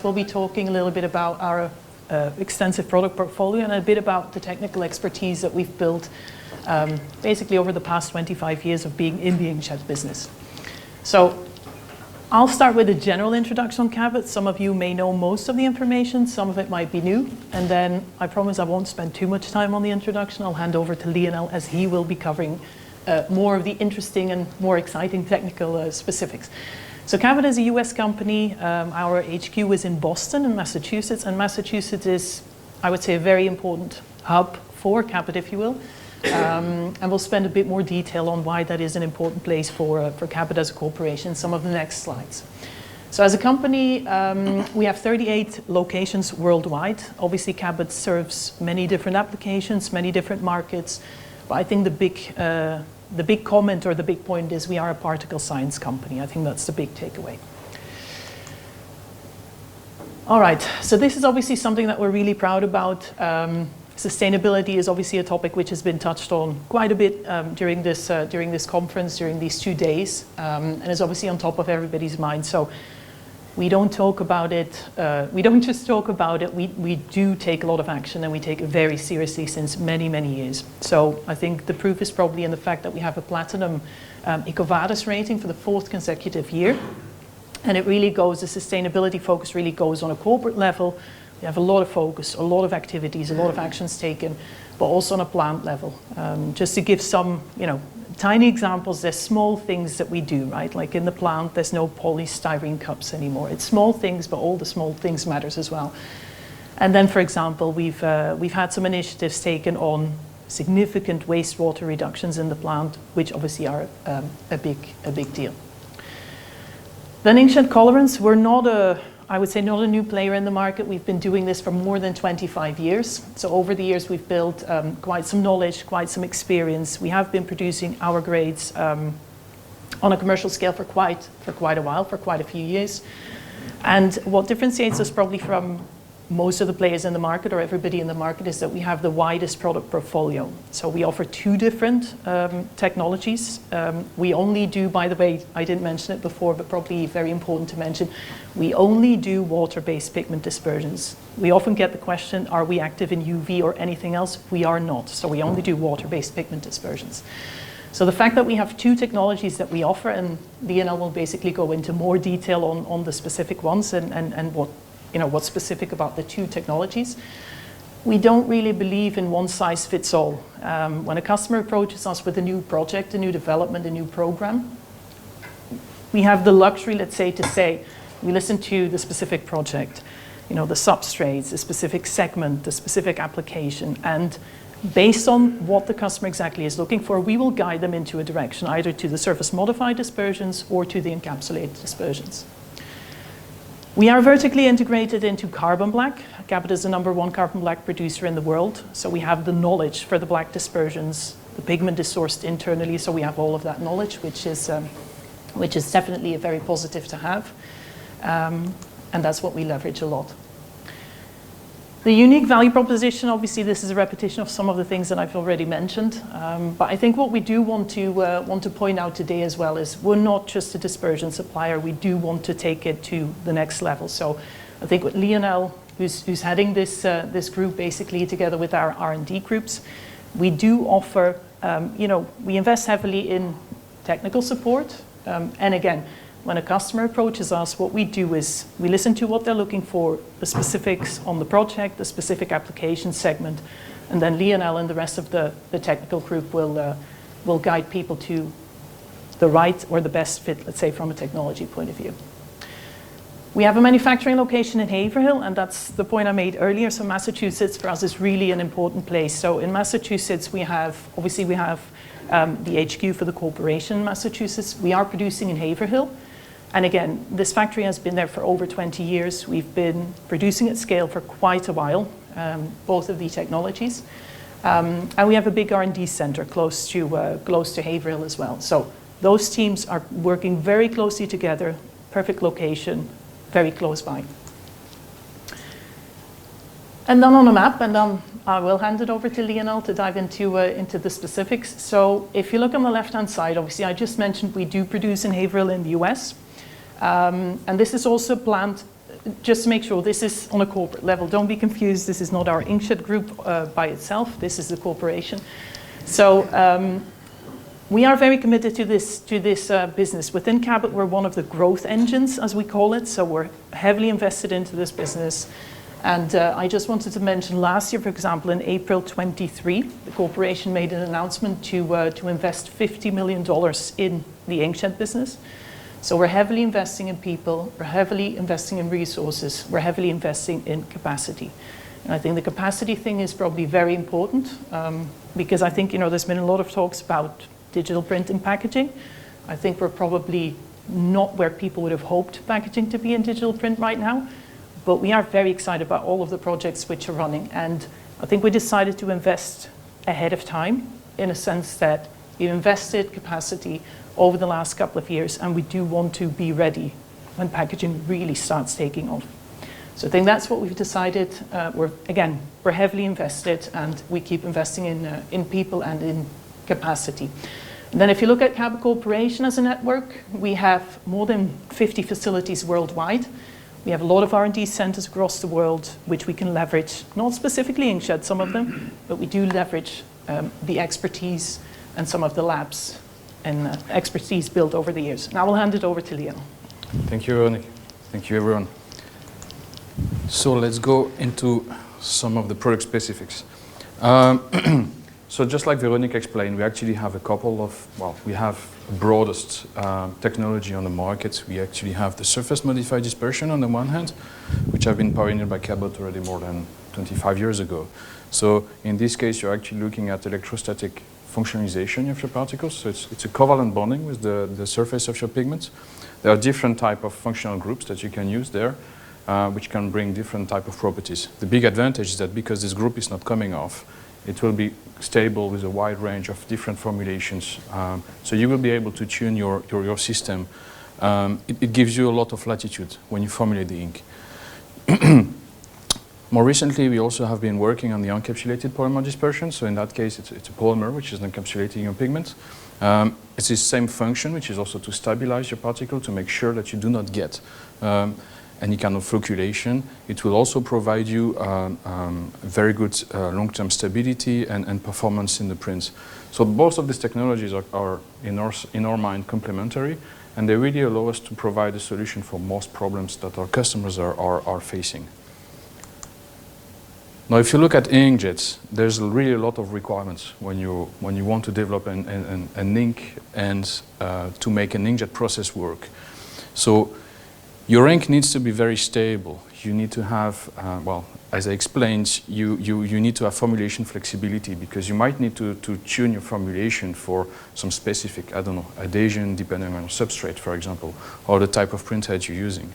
we'll be talking a little bit about our extensive product portfolio and a bit about the technical expertise that we've built basically over the past 25 years of being in the inkjet business. So I'll start with a general introduction on Cabot. Some of you may know most of the information, some of it might be new, and then I promise I won't spend too much time on the introduction. I'll hand over to Lionel as he will be covering more of the interesting and more exciting technical specifics. So Cabot is a US company. Our HQ is in Boston in Massachusetts, and Massachusetts is, I would say, a very important hub for Cabot, if you will. And we'll spend a bit more detail on why that is an important place for Cabot as a corporation in some of the next slides. So as a company, we have 38 locations worldwide. Obviously, Cabot serves many different applications, many different markets. But I think the big comment or the big point is we are a particle science company. I think that's the big takeaway. All right, so this is obviously something that we're really proud about. Sustainability is obviously a topic which has been touched on quite a bit during this conference, during these 2 days, and is obviously on top of everybody's mind. So we don't talk about it, we don't just talk about it, we do take a lot of action, and we take it very seriously since many, many years. So I think the proof is probably in the fact that we have a platinum EcoVadis rating for the 4th consecutive year. And it really goes, the sustainability focus really goes on a corporate level. We have a lot of focus, a lot of activities, a lot of actions taken, but also on a plant level. Just to give some, tiny examples, there's small things that we do, right? Like in the plant, there's no polystyrene cups anymore. It's small things, but all the small things matters as well. And then, for example, we've had some initiatives taken on significant wastewater reductions in the plant, which obviously are a big deal. Then inkjet colorants, we're not I would say not a new player in the market. We've been doing this for more than 25 years. So over the years, we've built quite some knowledge, quite some experience. We have been producing our grades on a commercial scale for quite a while, for quite a few years. And what differentiates us probably from most of the players in the market or everybody in the market is that we have the widest product portfolio. So we offer 2 different technologies. We only do, by the way, I didn't mention it before, but probably very important to mention, we only do water-based pigment dispersions. We often get the question, are we active in UV or anything else? We are not. So we only do water-based pigment dispersions. So the fact that we have 2 technologies that we offer, and Lionel will basically go into more detail on the specific ones and what's specific about the 2 technologies. We don't really believe in one size fits all. When a customer approaches us with a new project, a new development, a new program, we have the luxury, let's say, to say, we listen to the specific project, the substrates, the specific segment, the specific application, and based on what the customer exactly is looking for, we will guide them into a direction, either to the surface modified dispersions or to the encapsulated dispersions. We are vertically integrated into carbon black. Cabot is the #1 carbon black producer in the world. So we have the knowledge for the black dispersions. The pigment is sourced internally, so we have all of that knowledge, which is definitely a very positive to have. And that's what we leverage a lot. The unique value proposition, obviously this is a repetition of some of the things that I've already mentioned. But I think what we do want to point out today as well is we're not just a dispersion supplier. We do want to take it to the next level. So I think with Lionel, who's heading this group basically together with our R&D groups, we do offer, we invest heavily in technical support. And again, when a customer approaches us, what we do is we listen to what they're looking for, the specifics on the project, the specific application segment, and then Lionel and the rest of the technical group will guide people to the right or the best fit, let's say, from a technology point of view. We have a manufacturing location in Haverhill, and that's the point I made earlier. So Massachusetts for us is really an important place. So in Massachusetts, we have the HQ for the corporation in Massachusetts. We are producing in Haverhill. And again, this factory has been there for over 20 years. We've been producing at scale for quite a while, both of the technologies. And we have a big R&D center close to Haverhill as well. So those teams are working very closely together, perfect location, very close by. And then on a map, and I will hand it over to Lionel to dive into the specifics. So if you look on the left-hand side, obviously I just mentioned we do produce in Haverhill in the US. And this is also a plant just to make sure, this is on a corporate level. Don't be confused. This is not our inkjet group by itself. This is the corporation. So we are very committed to this business. Within Cabot, we're one of the growth engines, as we call it. So we're heavily invested into this business. And I just wanted to mention last year, for example, in April 23, the corporation made an announcement to invest $50 million in the inkjet business. So we're heavily investing in people, we're heavily investing in resources, we're heavily investing in capacity. And I think the capacity thing is probably very important because I think, there's been a lot of talks about digital print and packaging. I think we're probably not where people would have hoped packaging to be in digital print right now. But we are very excited about all of the projects which are running. And I think we decided to invest ahead of time in a sense that we've invested capacity over the last couple of years, and we do want to be ready when packaging really starts taking off. So I think that's what we've decided. We're heavily invested, and we keep investing in people and in capacity. And then if you look at Cabot Corporation as a network, we have more than 50 facilities worldwide. We have a lot of R&D centers across the world, which we can leverage, not specifically inkjet, some of them, but we do leverage the expertise and some of the labs and expertise built over the years. And I will hand it over to Leo. Thank you, Ronnie. Thank you, everyone. So let's go into some of the product specifics. So just like Veronique explained, we actually have a couple of, we have the broadest technology on the market. We actually have the surface modified dispersion on the one hand, which have been pioneered by Cabot already more than 25 years ago. So in this case, you're actually looking at electrostatic functionalization of your particles. So it's a covalent bonding with the surface of your pigments. There are different type of functional groups that you can use there, which can bring different type of properties. The big advantage is that because this group is not coming off, it will be stable with a wide range of different formulations. So you will be able to tune your system. It gives you a lot of latitude when you formulate the ink. More recently, we also have been working on the encapsulated polymer dispersion. So in that case, it's a polymer which is encapsulating your pigment. It's the same function, which is also to stabilize your particle to make sure that you do not get any kind of flocculation. It will also provide you very good long-term stability and performance in the prints. So both of these technologies are in our mind complementary, and they really allow us to provide a solution for most problems that our customers are facing. Now, if you look at inkjets, there's really a lot of requirements when you want to develop an ink and to make an inkjet process work. So your ink needs to be very stable. You need to have, as I explained, you need to have formulation flexibility because you might need to tune your formulation for some specific, adhesion depending on your substrate, for example, or the type of printhead you're using.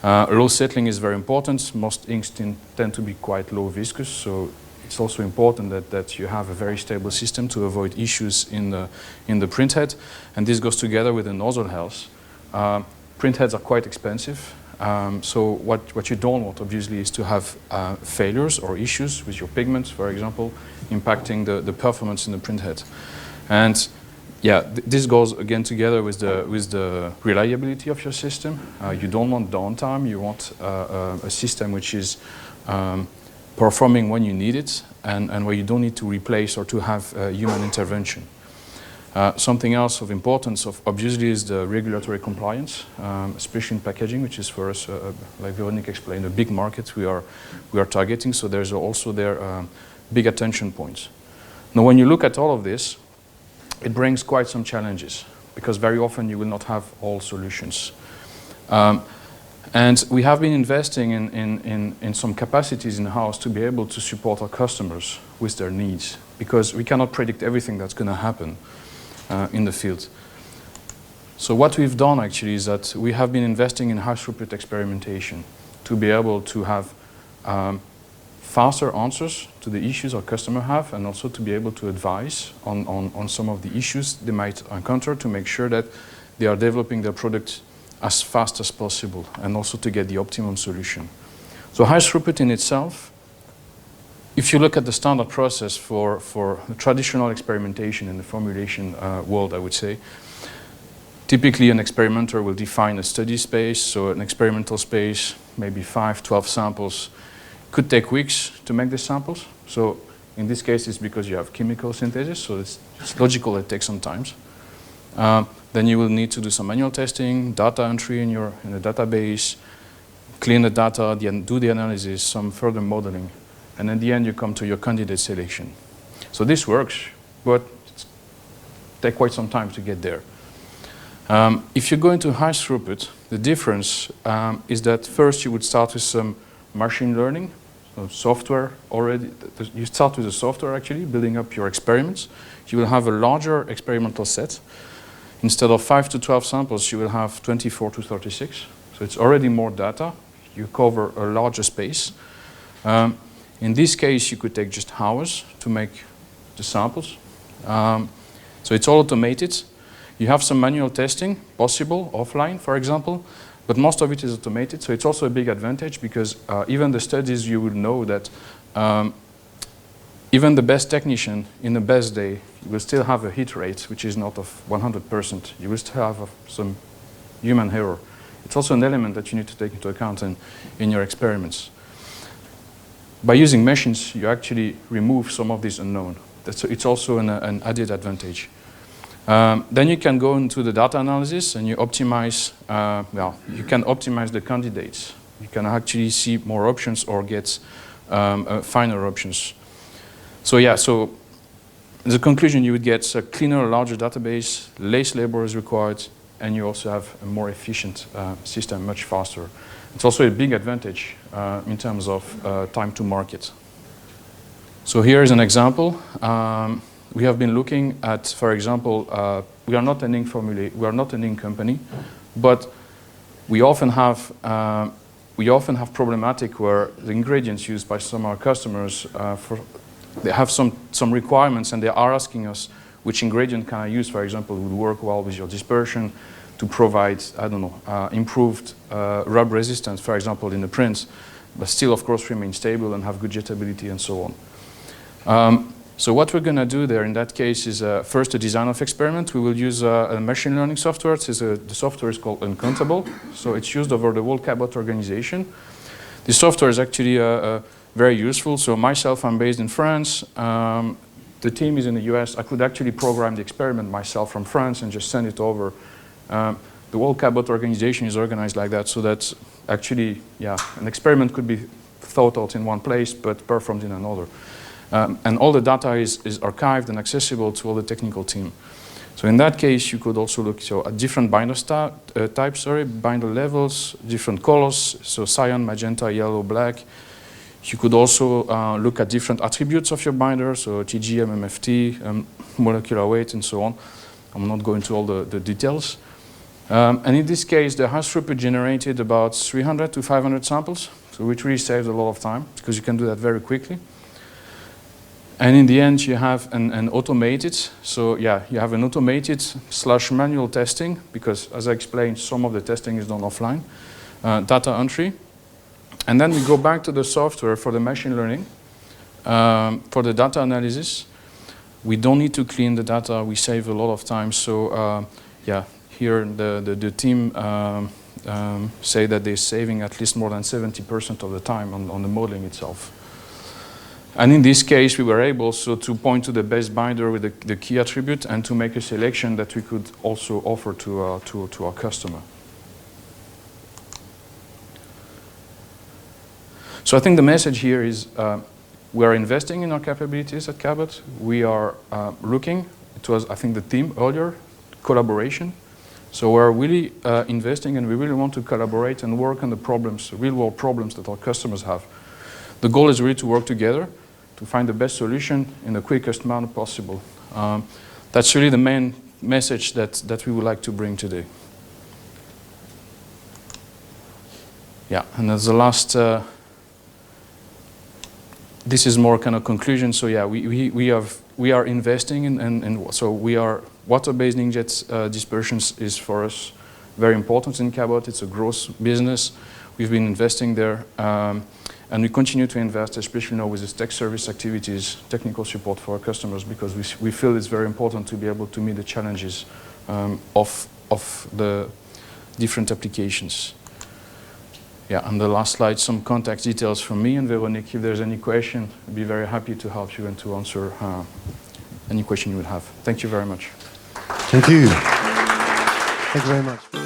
Low settling is very important. Most inks tend to be quite low viscous, so it's also important that you have a very stable system to avoid issues in the printhead. And this goes together with the nozzle health. Printheads are quite expensive, so what you don't want, obviously, is to have failures or issues with your pigments, for example, impacting the performance in the printhead. And this goes again together with the reliability of your system. You don't want downtime. You want a system which is performing when you need it and where you don't need to replace or to have human intervention. Something else of importance, obviously, is the regulatory compliance, especially in packaging, which is for us, like Veronique explained, a big market we are targeting. So there's also big attention points. Now, when you look at all of this, it brings quite some challenges because very often you will not have all solutions. And we have been investing in some capacities in-house to be able to support our customers with their needs because we cannot predict everything that's going to happen in the field. So what we've done actually is that we have been investing in high throughput experimentation to be able to have faster answers to the issues our customers have and also to be able to advise on some of the issues they might encounter to make sure that they are developing their product as fast as possible and also to get the optimum solution. So high throughput in itself, if you look at the standard process for the traditional experimentation in the formulation world, I would say, Typically, an experimenter will define a study space, so an experimental space, maybe 5, 12 samples. Could take weeks to make these samples. So in this case, it's because you have chemical synthesis, so it's logical it takes some time. Then you will need to do some manual testing, data entry in the database, clean the data, do the analysis, some further modeling. And in the end, you come to your candidate selection. So this works, but it takes quite some time to get there. If you go into high throughput, the difference is that first you would start with some machine learning, so software already. You start with the software actually, building up your experiments. You will have a larger experimental set. Instead of 5 to 12 samples, you will have 24 to 36. So it's already more data. You cover a larger space. In this case, you could take just hours to make the samples. So it's all automated. You have some manual testing possible, offline, for example, but most of it is automated. So it's also a big advantage because even the studies, you would know that even the best technician in the best day, you will still have a hit rate, which is not of 100%. You will still have some human error. It's also an element that you need to take into account in your experiments. By using machines, you actually remove some of this unknown. It's also an added advantage. Then you can go into the data analysis and you optimize, you can optimize the candidates. You can actually see more options or get finer options. So yeah, so the conclusion, you would get a cleaner, larger database, less labor is required, and you also have a more efficient system, much faster. It's also a big advantage in terms of time to market. So here is an example. We have been looking at, for example, we are not an ink company, but we often have problematic where the ingredients used by some of our customers they have some requirements, and they are asking us which ingredient can I use, for example, would work well with your dispersion to provide, I don't know, improved rub resistance, for example, in the prints, but still, of course, remain stable and have good jetability and so on. So what we're going to do there in that case is first a design of experiment. We will use a machine learning software. The software is called Uncountable. So it's used over the whole Cabot organization. This software is actually very useful. So myself, I'm based in France. The team is in the US. I could actually program the experiment myself from France and just send it over. The whole Cabot organization is organized like that, so that actually, yeah, an experiment could be thought out in one place but performed in another. And all the data is archived and accessible to all the technical team. So in that case, you could also look at different binder types, binder levels, different colors, so cyan, magenta, yellow, black. You could also look at different attributes of your binder, so TG, MMFT, molecular weight, and so on. I'm not going to all the details. And in this case, the high throughput generated about 300 to 500 samples, so which really saves a lot of time, because you can do that very quickly. And in the end, you have an automated, so yeah, you have an automated / manual testing, because as I explained, some of the testing is done offline, data entry. And then we go back to the software for the machine learning, for the data analysis. We don't need to clean the data, we save a lot of time. So yeah, here the team say that they're saving at least more than 70% of the time on the modeling itself. And in this case, we were able to point to the best binder with the key attribute and to make a selection that we could also offer to our customer. So I think the message here is we are investing in our capabilities at Cabot. We are looking, it was I think the theme earlier, collaboration. So we're really investing, and we really want to collaborate and work on the problems, real world problems that our customers have. The goal is really to work together to find the best solution in the quickest manner possible. That's really the main message that we would like to bring today. Yeah, and as the last, this is more kind of conclusion. So yeah, we are investing in so we are water-based inkjet dispersions is for us very important in Cabot. It's a growth business. We've been investing there. And we continue to invest, especially now with this tech service activities, technical support for our customers, because we feel it's very important to be able to meet the challenges of of the different applications. Yeah, and the last slide, some contact details from me and Veronique. If there's any question, I'd be very happy to help you and to answer any question you would have. Thank you very much. Thank you. Thank you very much.